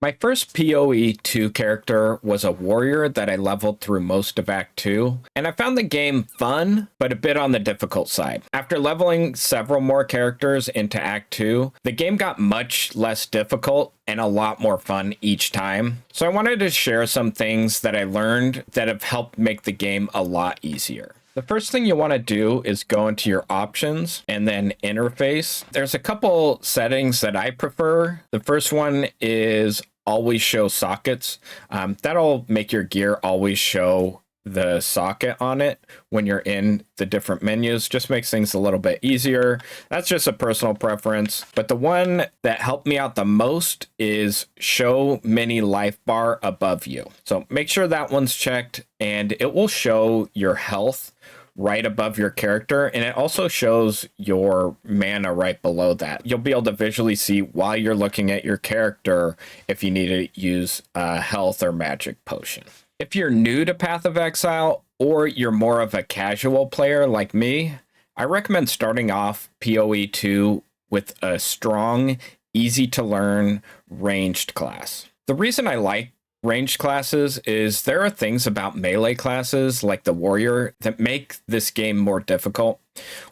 My first PoE 2 character was a warrior that I leveled through most of Act 2, and I found the game fun, but a bit on the difficult side. After leveling several more characters into Act 2, the game got much less difficult and a lot more fun each time. So I wanted to share some things that I learned that have helped make the game a lot easier. The first thing you want to do is go into your options and then interface. There's a couple settings that I prefer. The first one is always show sockets. That'll make your gear always show the socket on it when you're in the different menus. Just makes things a little bit easier. That's just a personal preference. But the one that helped me out the most is show mini life bar above you. So make sure that one's checked, and it will show your health right above your character, and it also shows your mana right below that. You'll be able to visually see while you're looking at your character if you need to use a health or magic potion. If you're new to Path of Exile, or you're more of a casual player like me, I recommend starting off PoE 2 with a strong, easy to learn ranged class. The reason I like ranged classes is there are things about melee classes like the warrior that make this game more difficult.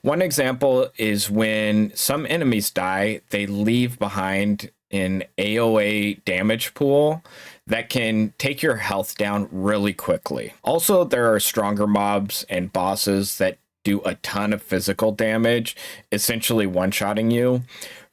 One example is when some enemies die, they leave behind an AoE damage pool that can take your health down really quickly. Also, there are stronger mobs and bosses that do a ton of physical damage, essentially one-shotting you.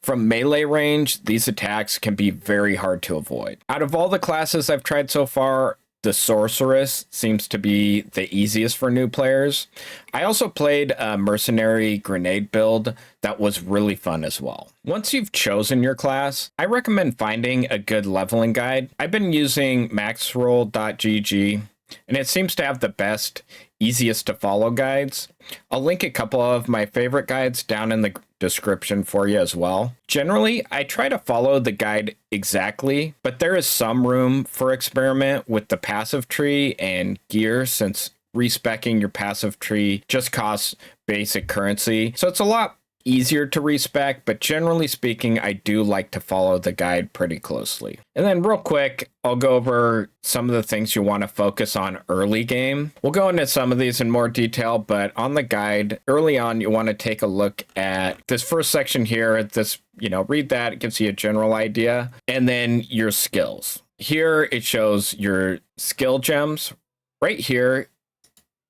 From melee range, these attacks can be very hard to avoid. Out of all the classes I've tried so far, the Sorceress seems to be the easiest for new players. I also played a mercenary grenade build that was really fun as well. Once you've chosen your class, I recommend finding a good leveling guide. I've been using maxroll.gg, and it seems to have the best, easiest to follow guides. I'll link a couple of my favorite guides down in the description for you as well. Generally, I try to follow the guide exactly, but there is some room for experiment with the passive tree and gear, since respeccing your passive tree just costs basic currency. So it's a lot easier to respec, but generally speaking, I do like to follow the guide pretty closely. And then real quick, I'll go over some of the things you want to focus on early game. We'll go into some of these in more detail, but on the guide, early on, you want to take a look at this first section here. This, read that. It gives you a general idea. And then your skills. Here, it shows your skill gems. Right here,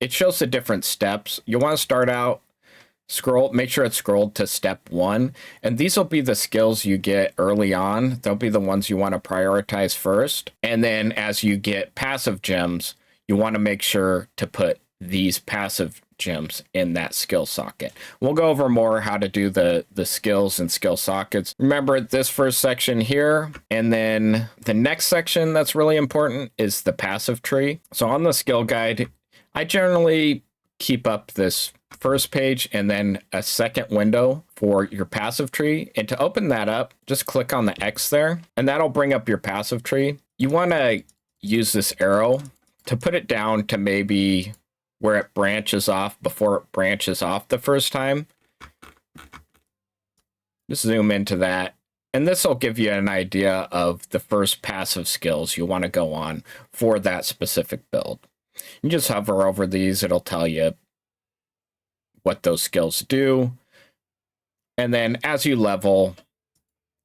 it shows the different steps. You want to start out, make sure it's scrolled to step 1, and these will be the skills you get early on. They'll be the ones you want to prioritize first, and then as you get passive gems, you want to make sure to put these passive gems in that skill socket. We'll go over more how to do the skills and skill sockets. Remember this first section here, and then the next section that's really important is the passive tree. So on the skill guide, I generally keep up this first page and then a second window for your passive tree. And to open that up, just click on the X there, and that'll bring up your passive tree. You want to use this arrow to put it down to maybe where it branches off before it branches off the first time. Just zoom into that. And this will give you an idea of the first passive skills you want to go on for that specific build. You just hover over these, it'll tell you what those skills do. And then as you level,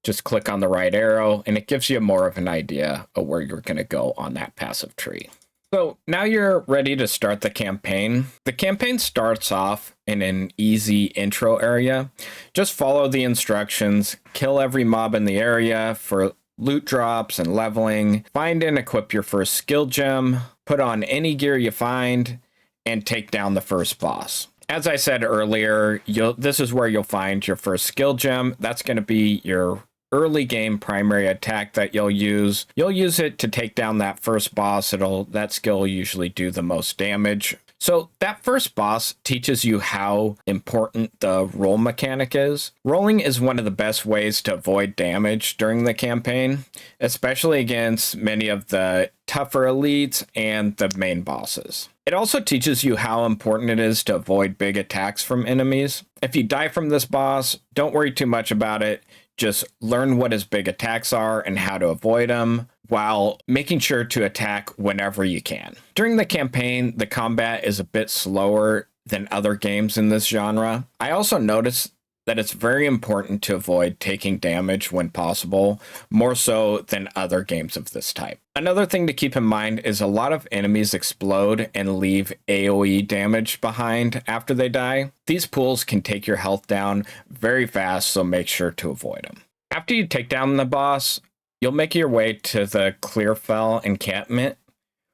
just click on the right arrow, and it gives you more of an idea of where you're going to go on that passive tree. So now you're ready to start the campaign. The campaign starts off in an easy intro area. Just follow the instructions, kill every mob in the area for loot drops and leveling, find and equip your first skill gem, put on any gear you find, and take down the first boss. As I said earlier, this is where you'll find your first skill gem. That's going to be your early game primary attack that you'll use. You'll use it to take down that first boss. That skill will usually do the most damage. So that first boss teaches you how important the roll mechanic is. Rolling is one of the best ways to avoid damage during the campaign, especially against many of the tougher elites and the main bosses. It also teaches you how important it is to avoid big attacks from enemies. If you die from this boss, don't worry too much about it. just learn what his big attacks are and how to avoid them, while making sure to attack whenever you can. During the campaign, the combat is a bit slower than other games in this genre. I also noticed that it's very important to avoid taking damage when possible, more so than other games of this type. Another thing to keep in mind is a lot of enemies explode and leave AoE damage behind after they die. These pools can take your health down very fast, so make sure to avoid them. After you take down the boss, you'll make your way to the Clearfell encampment,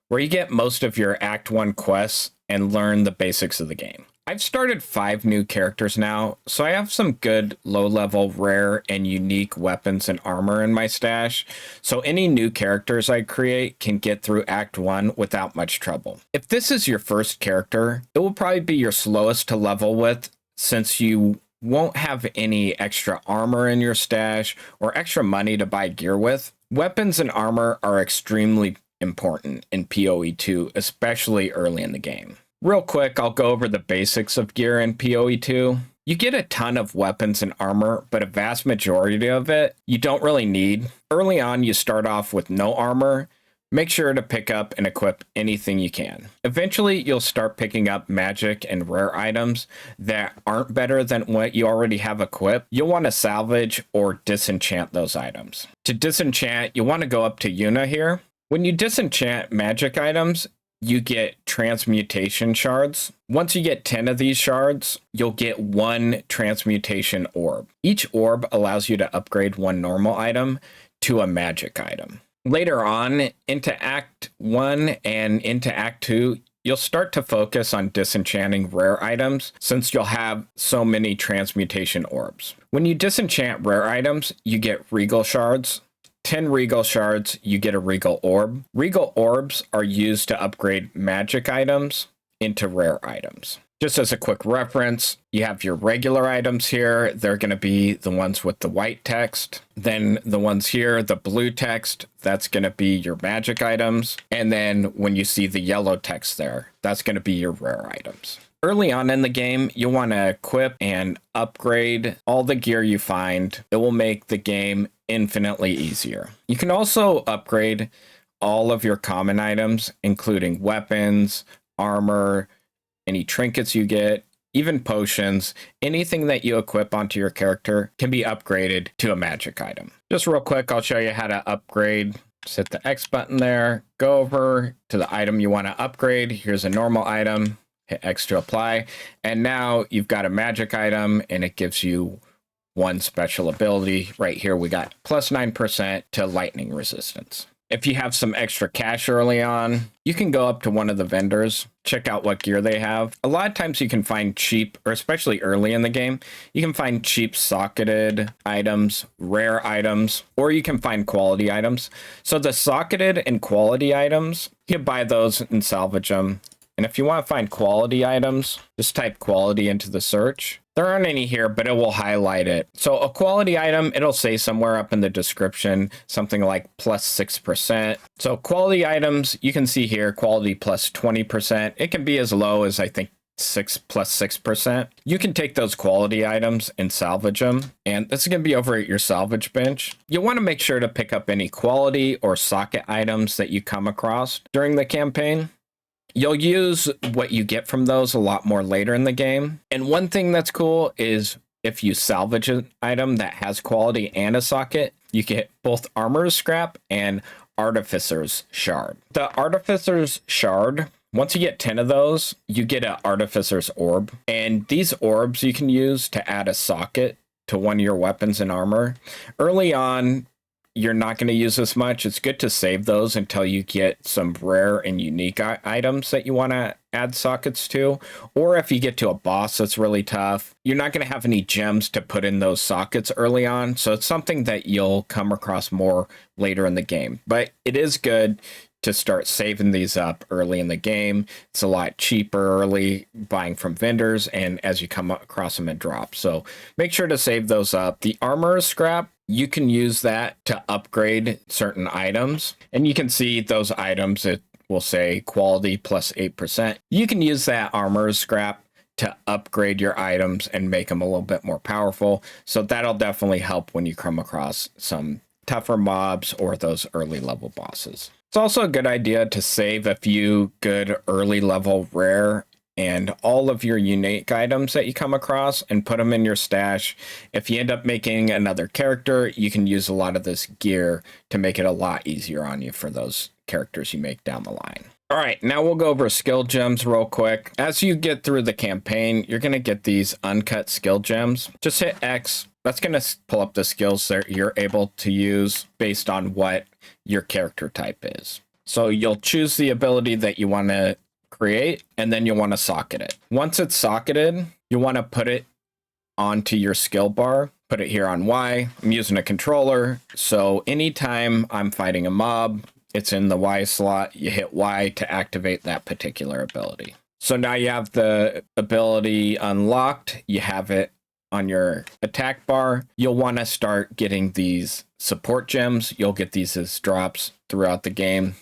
where you get most of your Act 1 quests and learn the basics of the game. I've started 5 new characters now, so I have some good low-level, rare, and unique weapons and armor in my stash, so any new characters I create can get through Act 1 without much trouble. If this is your first character, it will probably be your slowest to level with, since you won't have any extra armor in your stash or extra money to buy gear with. Weapons and armor are extremely important in PoE 2, especially early in the game. Real quick, I'll go over the basics of gear in PoE 2. You get a ton of weapons and armor, but a vast majority of it you don't really need. Early on, you start off with no armor. Make sure to pick up and equip anything you can. Eventually, you'll start picking up magic and rare items that aren't better than what you already have equipped. You'll want to salvage or disenchant those items. To disenchant, you want to go up to Una here. When you disenchant magic items, you get transmutation shards. Once you get 10 of these shards, you'll get 1 transmutation orb. Each orb allows you to upgrade 1 normal item to a magic item. Later on, into Act 1 and into Act 2, you'll start to focus on disenchanting rare items, since you'll have so many transmutation orbs. When you disenchant rare items, you get regal shards. 10 regal shards, you get a regal orb. Regal orbs are used to upgrade magic items into rare items. Just as a quick reference, you have your regular items here. They're going to be the ones with the white text. Then the ones here, the blue text, that's going to be your magic items. And then when you see the yellow text there, that's going to be your rare items. Early on in the game, you'll want to equip and upgrade all the gear you find. It will make the game infinitely easier. You can also upgrade all of your common items, including weapons, armor, any trinkets you get, even potions. Anything that you equip onto your character can be upgraded to a magic item. Just real quick, I'll show you how to upgrade. Just hit the X button there, go over to the item you want to upgrade. Here's a normal item. Hit X to apply, and now you've got a magic item, and it gives you 1 special ability. Right here, we got plus 9% to lightning resistance. If you have some extra cash early on, you can go up to one of the vendors, check out what gear they have. A lot of times you can find cheap, or especially early in the game, you can find cheap socketed items, rare items, or you can find quality items. So the socketed and quality items, you can buy those and salvage them. And if you want to find quality items, just type quality into the search. There aren't any here, but it will highlight it. So a quality item, it'll say somewhere up in the description, something like plus 6%. So quality items, you can see here, quality plus 20%. It can be as low as, I think, 6 plus 6%. You can take those quality items and salvage them. And this is going to be over at your salvage bench. You'll want to make sure to pick up any quality or socket items that you come across during the campaign. You'll use what you get from those a lot more later in the game. And one thing that's cool is if you salvage an item that has quality and a socket, you get both Armorer's Scrap and Artificer's Shard. The Artificer's Shard, once you get 10 of those, you get an Artificer's Orb. And these orbs you can use to add a socket to one of your weapons and armor. Early on, you're not going to use this much. It's good to save those until you get some rare and unique items that you want to add sockets to. Or if you get to a boss that's really tough, you're not going to have any gems to put in those sockets early on. So it's something that you'll come across more later in the game. But it is good to start saving these up early in the game. It's a lot cheaper early buying from vendors and as you come across them in drops. So make sure to save those up. The Armorer's Scrap, you can use that to upgrade certain items. And you can see those items, it will say quality plus 8%. You can use that Armorer's Scrap to upgrade your items and make them a little bit more powerful. So that'll definitely help when you come across some tougher mobs or those early level bosses. It's also a good idea to save a few good early level rare and all of your unique items that you come across and put them in your stash. If you end up making another character, you can use a lot of this gear to make it a lot easier on you for those characters you make down the line. All right, now we'll go over skill gems real quick. As you get through the campaign, you're going to get these uncut skill gems. Just hit X. That's going to pull up the skills that you're able to use based on what your character type is. So you'll choose the ability that you want to create, and then you'll want to socket it. Once it's socketed, you want to put it onto your skill bar. Put it here on Y. I'm using a controller, so anytime I'm fighting a mob, it's in the Y slot. You hit Y to activate that particular ability. So now you have the ability unlocked. You have it on your attack bar. You'll want to start getting these support gems. You'll get these as drops throughout the game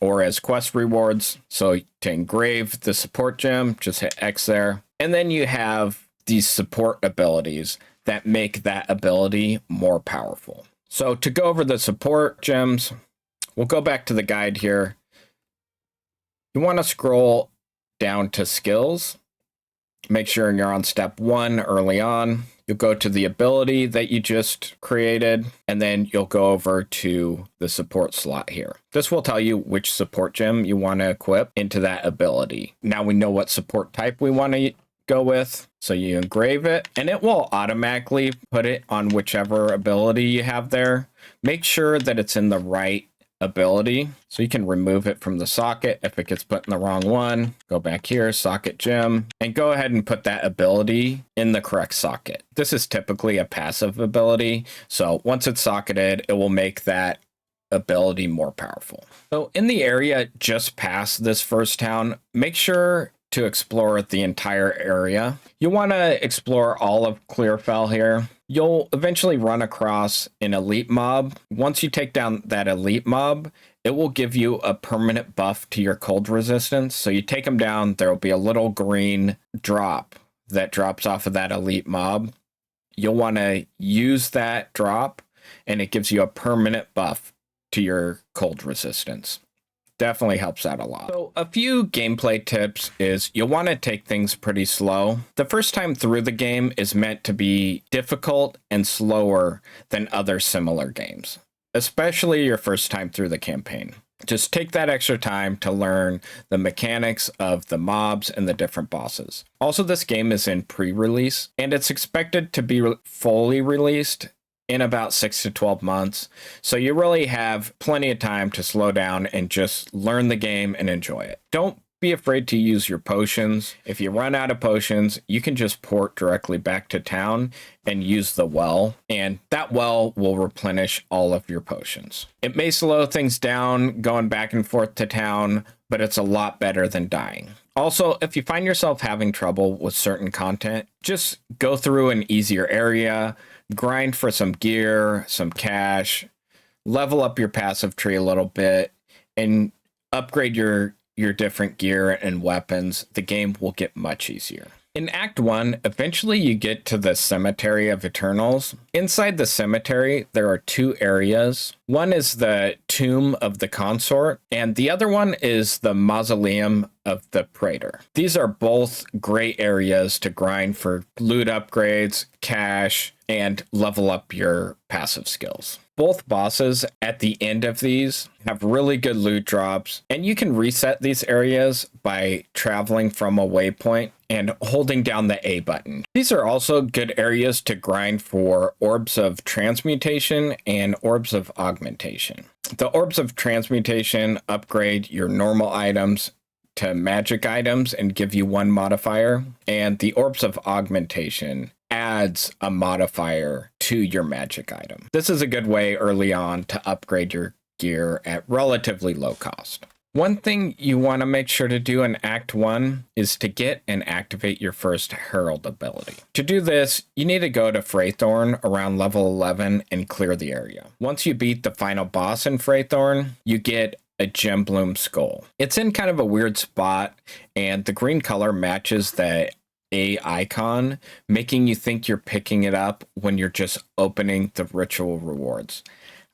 or as quest rewards. So to engrave the support gem, just hit X there. And then you have these support abilities that make that ability more powerful. So to go over the support gems, we'll go back to the guide here. You want to scroll down to skills. Make sure you're on step 1 early on. You'll go to the ability that you just created, and then you'll go over to the support slot here. This will tell you which support gem you want to equip into that ability. Now we know what support type we want to go with. So you engrave it, and it will automatically put it on whichever ability you have there. Make sure that it's in the right ability, so you can remove it from the socket if it gets put in the wrong one. Go back here, socket gem, and go ahead and put that ability in the correct socket. This is typically a passive ability, so once it's socketed, it will make that ability more powerful. So in the area just past this first town, make sure to explore the entire area. You want to explore all of Clearfell here. You'll eventually run across an elite mob. Once you take down that elite mob, it will give you a permanent buff to your cold resistance. So you take them down, there will be a little green drop that drops off of that elite mob. You'll want to use that drop, and it gives you a permanent buff to your cold resistance. Definitely helps out a lot. So a few gameplay tips is you'll want to take things pretty slow. The first time through the game is meant to be difficult and slower than other similar games, especially your first time through the campaign. Just take that extra time to learn the mechanics of the mobs and the different bosses. Also, this game is in pre-release, and it's expected to be fully released in about 6 to 12 months. So you really have plenty of time to slow down and just learn the game and enjoy it. Don't be afraid to use your potions. If you run out of potions, you can just port directly back to town and use the well, and that well will replenish all of your potions. It may slow things down going back and forth to town, but it's a lot better than dying. Also, if you find yourself having trouble with certain content, just go through an easier area, grind for some gear, some cash, level up your passive tree a little bit, and upgrade your different gear and weapons. The game will get much easier. In Act 1, eventually you get to the Cemetery of Eternals. Inside the cemetery, there are 2 areas. One is the Tomb of the Consort, and the other one is the Mausoleum of the Praetor. These are both great areas to grind for loot upgrades, cash, and level up your passive skills. Both bosses at the end of these have really good loot drops, and you can reset these areas by traveling from a waypoint and holding down the A button. These are also good areas to grind for orbs of transmutation and orbs of augmentation. The orbs of transmutation upgrade your normal items to magic items and give you 1 modifier, and the orbs of augmentation adds a modifier to your magic item. This is a good way early on to upgrade your gear at relatively low cost. One thing you want to make sure to do in Act 1 is to get and activate your first Herald ability. To do this, you need to go to Freythorn around level 11 and clear the area. Once you beat the final boss in Freythorn, you get a Gembloom skull. It's in kind of a weird spot, and the green color matches the a icon, making you think you're picking it up when you're just opening the ritual rewards.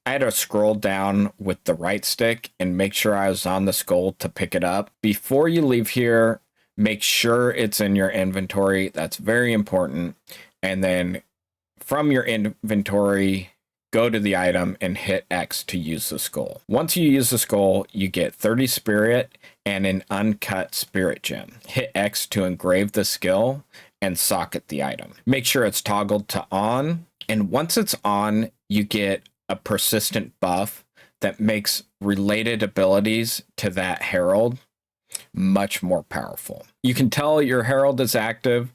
I had to scroll down with the right stick and make sure I was on the skull to pick it up. Before you leave here, make sure it's in your inventory. That's very important. And then from your inventory, go to the item and hit X to use the skull. Once you use the skull, you get 30 spirit and an uncut spirit gem. Hit X to engrave the skill and socket the item. Make sure it's toggled to on. And once it's on, you get a persistent buff that makes related abilities to that herald much more powerful. You can tell your herald is active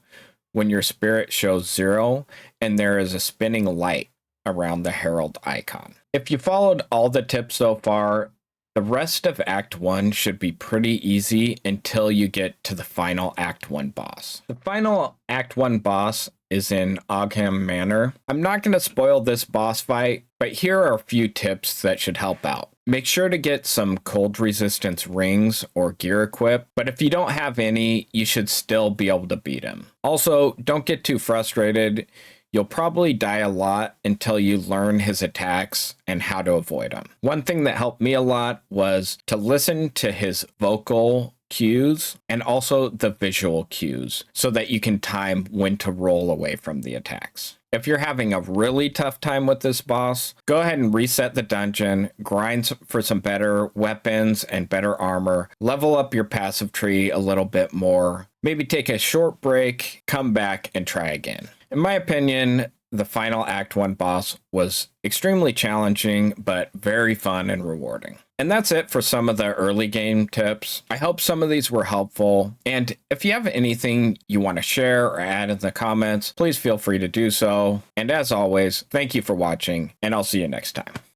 when your spirit shows 0 and there is a spinning light around the herald icon. If you followed all the tips so far, the rest of Act 1 should be pretty easy until you get to the final Act 1 boss. The final Act 1 boss is in Agham Manor. I'm not going to spoil this boss fight, but here are a few tips that should help out. Make sure to get some cold resistance rings or gear equip, but if you don't have any, you should still be able to beat him. Also, don't get too frustrated. You'll probably die a lot until you learn his attacks and how to avoid them. One thing that helped me a lot was to listen to his vocal cues and also the visual cues so that you can time when to roll away from the attacks. If you're having a really tough time with this boss, go ahead and reset the dungeon, grind for some better weapons and better armor, level up your passive tree a little bit more, maybe take a short break, come back and try again. In my opinion, the final Act 1 boss was extremely challenging, but very fun and rewarding. And that's it for some of the early game tips. I hope some of these were helpful. And if you have anything you want to share or add in the comments, please feel free to do so. And as always, thank you for watching, and I'll see you next time.